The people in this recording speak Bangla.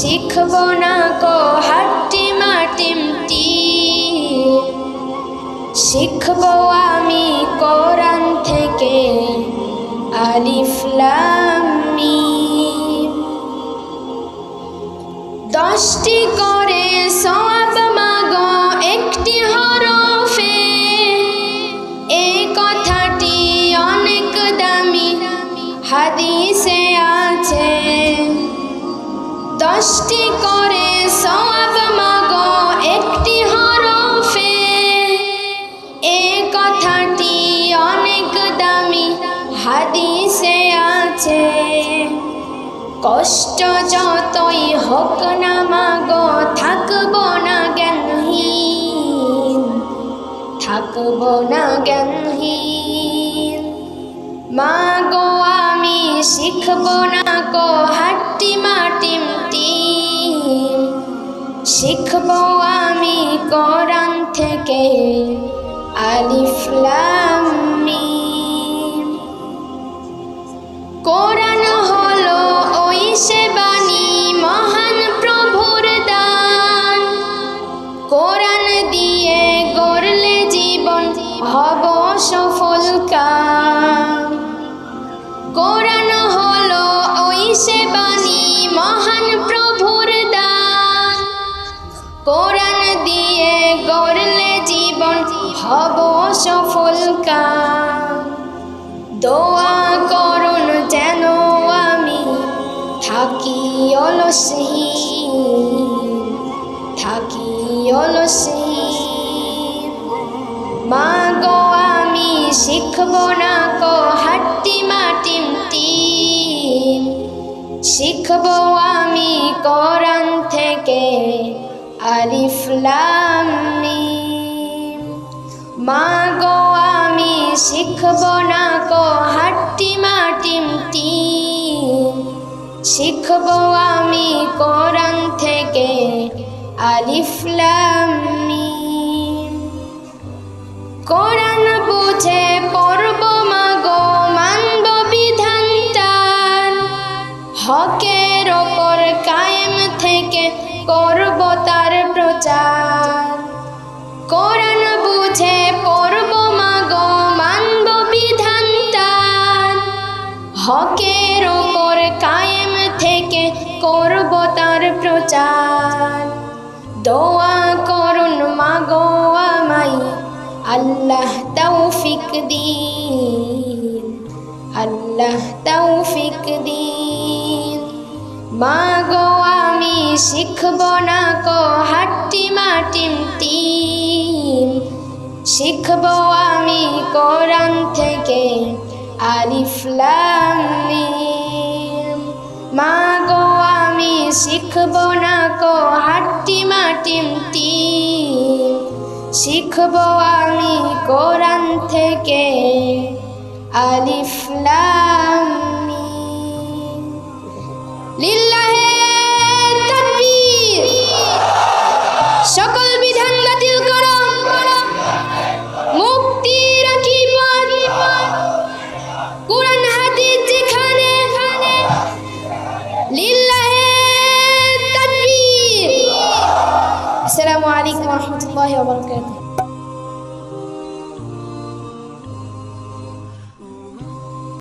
শিখব না কো হাট্টিমা টিমটি, শিখব আমি কোরআন থেকে আলিফ লাম মিম। 10টি করে সওয়াব মাগো একটি হরফে, এই কথাটি অনেক দামি হাদিসে আছে। 10টি করে সওয়াব মাগো একটি হরফে, এই কথাটি অনেক দামি হাদিসে আছে। কষ্ট যতই হোক না মাগো থাকব না জ্ঞানহীন, থাকব না জ্ঞানহীন। মাগো আমি শিখব না কো হাট্টিমা টিমটি, শিখব আমি কোরআন থেকে আলিফ লাম মিম। কোরআন হলো ওই সে বাণী মহান প্রভুর দান, কোরআন দিয়ে গড়লে জীবন হব সফল কাম। কোরআন হলো ওই সে বাণী মহান প্রভুর দান, কোরআন দিয়ে গড়লে জীবন হব সফল কাম। দোয়া করুন যেন আমি থাকি অলসহীন, থাকি অলসহীন। মাগো আমি শিখব না কো হাট্টিমা টিমটি, শিখব আমি কোরআন থেকে আলিফ লাম মিম। মাগো আমি শিখব না কো হাট্টিমা টিমটি, শিখব আমি কোরআন থেকে আলিফ লাম মিম। কোরআন বুঝে পড়ব মাগো মানব বিধানটার, হকের ওপর কায়েম থেকে করব তার প্রচার। কোরআন বুঝে পড়ব মাগো মানব বিধানটার, হকের ওপর কায়েম থেকে করব তার প্রচার। দোয়া করুন মাগো আমায় আল্লাহ তৌফিক দিন, আল্লাহ তৌফিক দিন। মাগো আমি শিখব না কো হাট্টিমা টিমটি, শিখব আমি কোরআন থেকে আলিফ লাম মিম। মাগো আমি শিখব না কো হাট্টিমা টিমটি, শিখব আমি কোরআন থেকে আলিফ লাম মিম। লিল্লাহে তাকবীর। সকল বিধান বাতিল করো, মুক্তি রাখি পথ, কোরআন হাদিস যেখানে, লিল্লাহে তাকবীর। আসসালামু আলাইকুম ওয়া রাহমাতুল্লাহি ওয়া বারাকাতুহু।